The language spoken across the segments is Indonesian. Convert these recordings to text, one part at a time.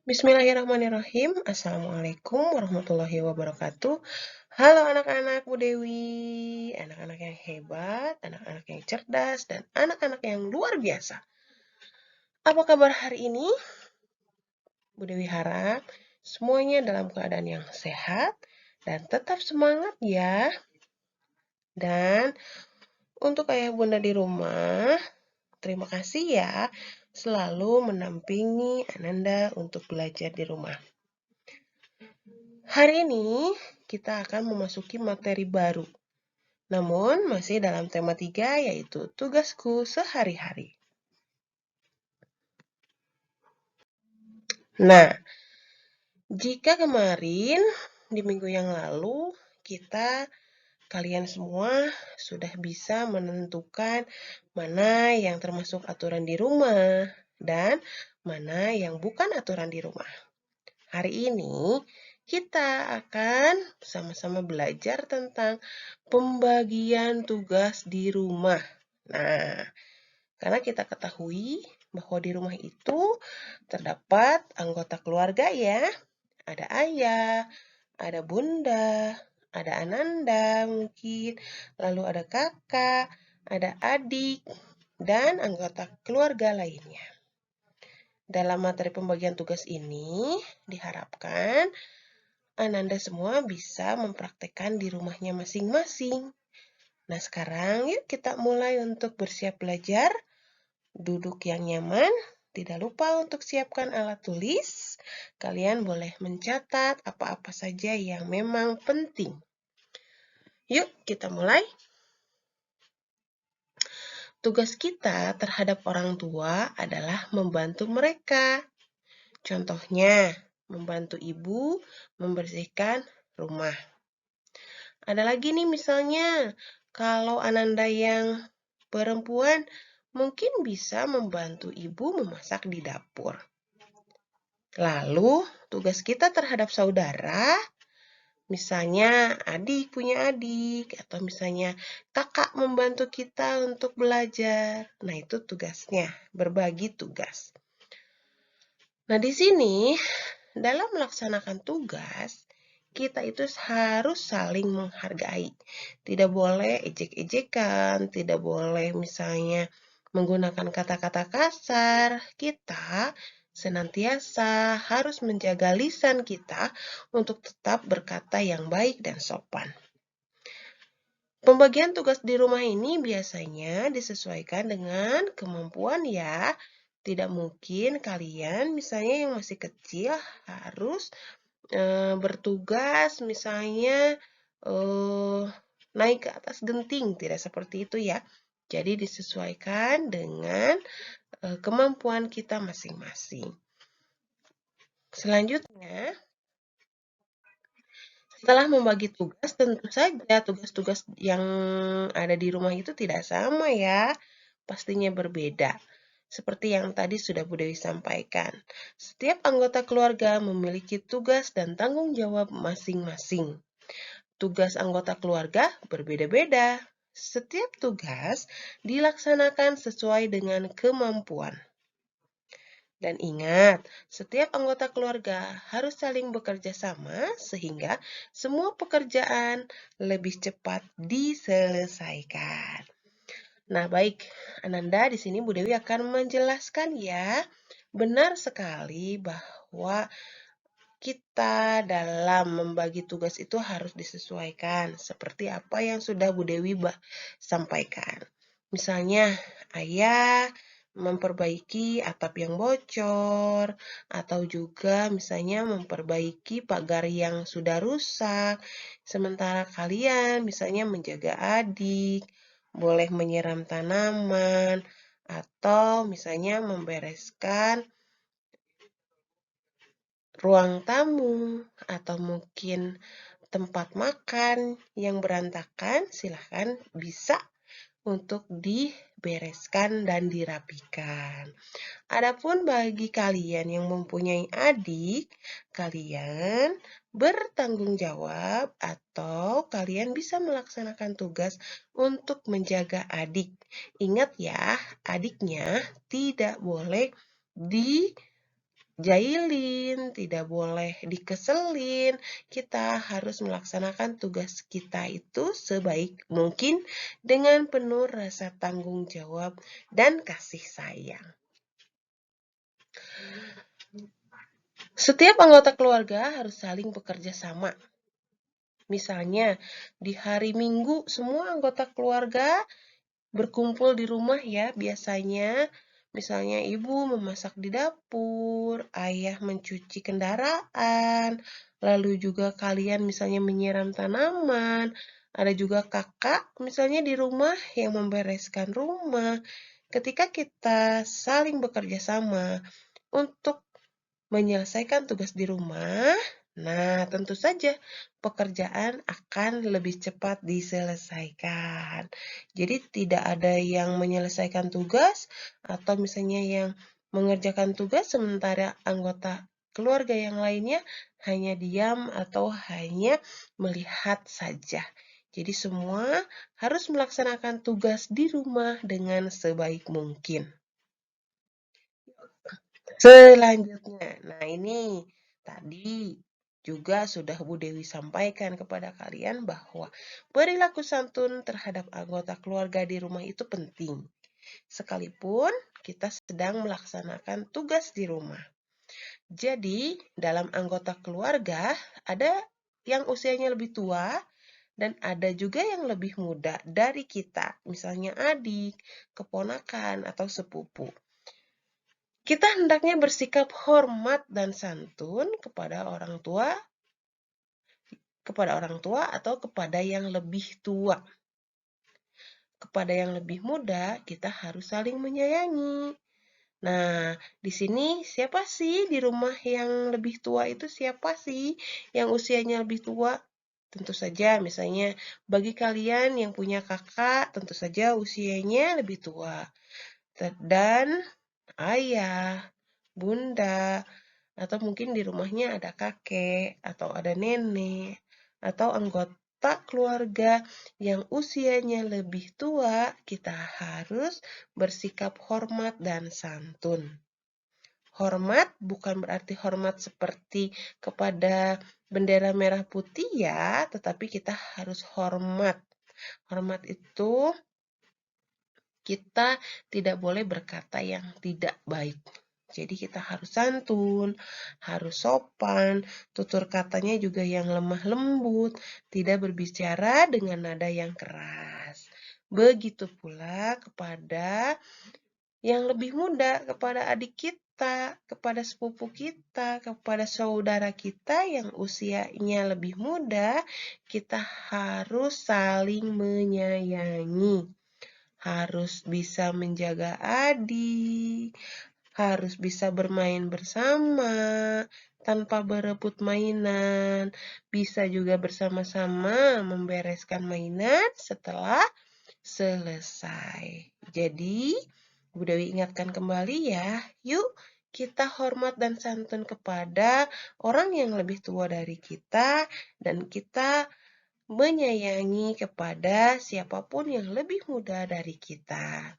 Bismillahirrahmanirrahim. Assalamualaikum warahmatullahi wabarakatuh. Halo anak-anak Bu Dewi, anak-anak yang hebat, anak-anak yang cerdas, dan anak-anak yang luar biasa. Apa kabar hari ini? Bu Dewi harap semuanya dalam keadaan yang sehat dan tetap semangat ya. Dan untuk ayah bunda di rumah, terima kasih ya selalu mendampingi Ananda untuk belajar di rumah. Hari ini kita akan memasuki materi baru, namun masih dalam tema 3 yaitu tugasku sehari-hari. Nah, jika kemarin di minggu yang lalu kalian semua sudah bisa menentukan mana yang termasuk aturan di rumah dan mana yang bukan aturan di rumah. Hari ini kita akan sama-sama belajar tentang pembagian tugas di rumah. Nah, karena kita ketahui bahwa di rumah itu terdapat anggota keluarga ya. Ada ayah, ada bunda, ada Ananda mungkin, lalu ada kakak, ada adik, dan anggota keluarga lainnya. Dalam materi pembagian tugas ini, diharapkan Ananda semua bisa mempraktekkan di rumahnya masing-masing. Nah, sekarang yuk kita mulai untuk bersiap belajar. Duduk yang nyaman. Tidak lupa untuk siapkan alat tulis. Kalian boleh mencatat apa-apa saja yang memang penting. Yuk, kita mulai. Tugas kita terhadap orang tua adalah membantu mereka. Contohnya, membantu ibu membersihkan rumah. Ada lagi nih misalnya, kalau Ananda yang perempuan mungkin bisa membantu ibu memasak di dapur. Lalu, tugas kita terhadap saudara, misalnya adik punya adik, atau misalnya kakak membantu kita untuk belajar. Nah, itu tugasnya, berbagi tugas. Nah, di sini, dalam melaksanakan tugas, kita itu harus saling menghargai. Tidak boleh ejek-ejekan, tidak boleh misalnya menggunakan kata-kata kasar. Kita senantiasa harus menjaga lisan kita untuk tetap berkata yang baik dan sopan. Pembagian tugas di rumah ini biasanya disesuaikan dengan kemampuan ya. Tidak mungkin kalian misalnya yang masih kecil harus bertugas misalnya naik ke atas genting, tidak seperti itu ya. Jadi disesuaikan dengan kemampuan kita masing-masing. Selanjutnya, setelah membagi tugas, tentu saja tugas-tugas yang ada di rumah itu tidak sama ya, pastinya berbeda. Seperti yang tadi sudah Bu Dewi sampaikan, setiap anggota keluarga memiliki tugas dan tanggung jawab masing-masing. Tugas anggota keluarga berbeda-beda. Setiap tugas dilaksanakan sesuai dengan kemampuan. Dan ingat, setiap anggota keluarga harus saling bekerja sama sehingga semua pekerjaan lebih cepat diselesaikan. Nah, baik, Ananda di sini Bu Dewi akan menjelaskan ya. Benar sekali bahwa kita dalam membagi tugas itu harus disesuaikan seperti apa yang sudah Bu Dewi sampaikan. Misalnya, ayah memperbaiki atap yang bocor, atau juga misalnya memperbaiki pagar yang sudah rusak, sementara kalian misalnya menjaga adik, boleh menyiram tanaman, atau misalnya membereskan ruang tamu, atau mungkin tempat makan yang berantakan, silahkan bisa untuk dibereskan dan dirapikan. Adapun bagi kalian yang mempunyai adik, kalian bertanggung jawab atau kalian bisa melaksanakan tugas untuk menjaga adik. Ingat ya, adiknya tidak boleh jailin, tidak boleh dikeselin. Kita harus melaksanakan tugas kita itu sebaik mungkin dengan penuh rasa tanggung jawab dan kasih sayang. Setiap anggota keluarga harus saling bekerja sama. Misalnya, di hari Minggu semua anggota keluarga berkumpul di rumah ya biasanya. Misalnya ibu memasak di dapur, ayah mencuci kendaraan, lalu juga kalian misalnya menyiram tanaman, ada juga kakak misalnya di rumah yang membereskan rumah. Ketika kita saling bekerja sama untuk menyelesaikan tugas di rumah, nah tentu saja pekerjaan akan lebih cepat diselesaikan. Jadi tidak ada yang menyelesaikan tugas atau misalnya yang mengerjakan tugas sementara anggota keluarga yang lainnya hanya diam atau hanya melihat saja. Jadi semua harus melaksanakan tugas di rumah dengan sebaik mungkin. Selanjutnya, nah ini tadi juga sudah Bu Dewi sampaikan kepada kalian bahwa perilaku santun terhadap anggota keluarga di rumah itu penting, sekalipun kita sedang melaksanakan tugas di rumah. Jadi, dalam anggota keluarga ada yang usianya lebih tua dan ada juga yang lebih muda dari kita, misalnya adik, keponakan, atau sepupu. Kita hendaknya bersikap hormat dan santun kepada orang tua atau kepada yang lebih tua. Kepada yang lebih muda, kita harus saling menyayangi. Nah, di sini siapa sih di rumah yang lebih tua itu siapa sih yang usianya lebih tua? Tentu saja misalnya bagi kalian yang punya kakak, tentu saja usianya lebih tua. Dan ayah, bunda, atau mungkin di rumahnya ada kakek atau ada nenek atau anggota keluarga yang usianya lebih tua, kita harus bersikap hormat dan santun. Hormat bukan berarti hormat seperti kepada bendera merah putih ya, tetapi kita harus hormat. Hormat itu kita tidak boleh berkata yang tidak baik. Jadi kita harus santun, harus sopan, tutur katanya juga yang lemah lembut, tidak berbicara dengan nada yang keras. Begitu pula kepada yang lebih muda, kepada adik kita, kepada sepupu kita, kepada saudara kita yang usianya lebih muda, kita harus saling menyayangi. Harus bisa menjaga adik, harus bisa bermain bersama tanpa berebut mainan, bisa juga bersama-sama membereskan mainan setelah selesai. Jadi, Bu Dewi ingatkan kembali ya, yuk kita hormat dan santun kepada orang yang lebih tua dari kita dan kita menyayangi kepada siapapun yang lebih muda dari kita.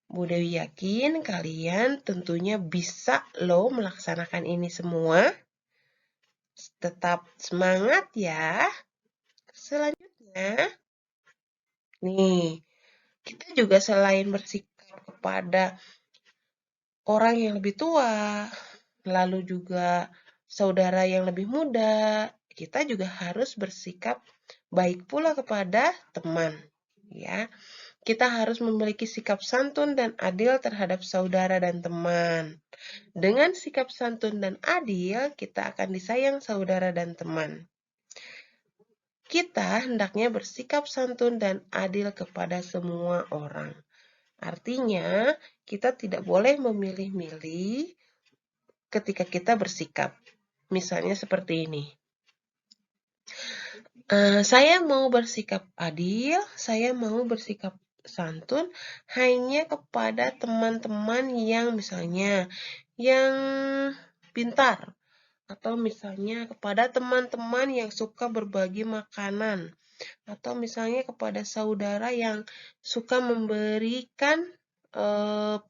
Bu Dewi yakin kalian tentunya bisa loh melaksanakan ini semua. Tetap semangat ya. Selanjutnya, nih, kita juga selain bersikap kepada orang yang lebih tua, lalu juga saudara yang lebih muda, kita juga harus bersikap baik pula kepada teman, ya. Kita harus memiliki sikap santun dan adil terhadap saudara dan teman. Dengan sikap santun dan adil, kita akan disayang saudara dan teman. Kita hendaknya bersikap santun dan adil kepada semua orang. Artinya, kita tidak boleh memilih-milih ketika kita bersikap. Misalnya seperti ini. Saya mau bersikap adil, saya mau bersikap santun hanya kepada teman-teman yang misalnya yang pintar atau misalnya kepada teman-teman yang suka berbagi makanan atau misalnya kepada saudara yang suka memberikan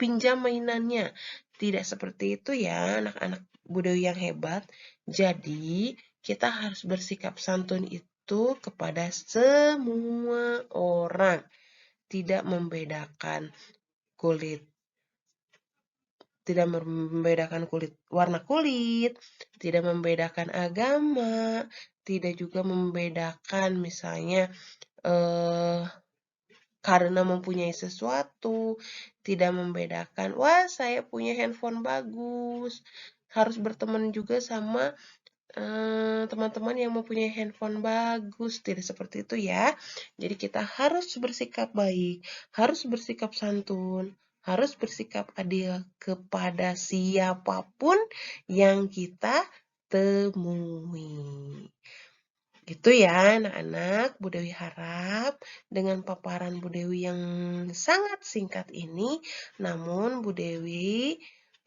pinjam mainannya. Tidak seperti itu ya anak-anak Bu Dewi yang hebat. Jadi, kita harus bersikap santun itu kepada semua orang, tidak membedakan kulit, tidak membedakan warna kulit, tidak membedakan agama, tidak juga membedakan misalnya eh, karena mempunyai sesuatu, tidak membedakan, wah saya punya handphone bagus, harus berteman juga sama teman-teman yang mempunyai handphone bagus, tidak seperti itu ya. Jadi kita harus bersikap baik, harus bersikap santun, harus bersikap adil kepada siapapun yang kita temui. Gitu ya anak-anak, Bu Dewi harap dengan paparan Bu Dewi yang sangat singkat ini, namun Bu Dewi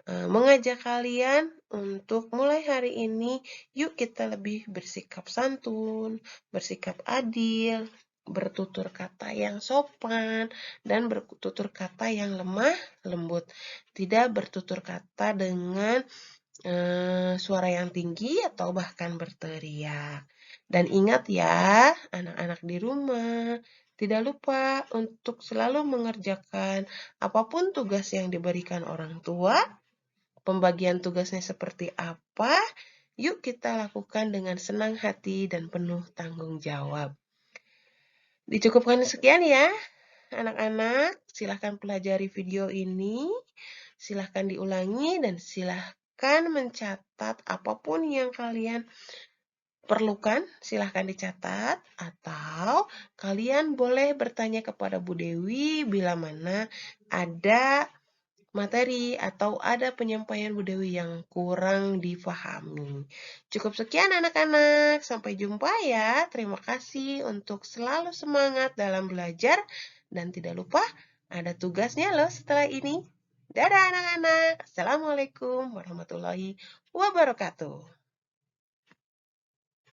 mengajak kalian untuk mulai hari ini, yuk kita lebih bersikap santun, bersikap adil, bertutur kata yang sopan, dan bertutur kata yang lemah lembut. Tidak bertutur kata dengan suara yang tinggi atau bahkan berteriak. Dan ingat ya, anak-anak di rumah, tidak lupa untuk selalu mengerjakan apapun tugas yang diberikan orang tua. Pembagian tugasnya seperti apa? Yuk kita lakukan dengan senang hati dan penuh tanggung jawab. Dicukupkan sekian ya, anak-anak. Silahkan pelajari video ini, silahkan diulangi, dan silahkan mencatat apapun yang kalian perlukan, silahkan dicatat, atau kalian boleh bertanya kepada Bu Dewi bila mana ada materi atau ada penyampaian Bu Dewi yang kurang difahami. Cukup sekian anak-anak, sampai jumpa ya. Terima kasih untuk selalu semangat dalam belajar dan tidak lupa ada tugasnya loh setelah ini. Dadah anak-anak. Assalamualaikum warahmatullahi wabarakatuh.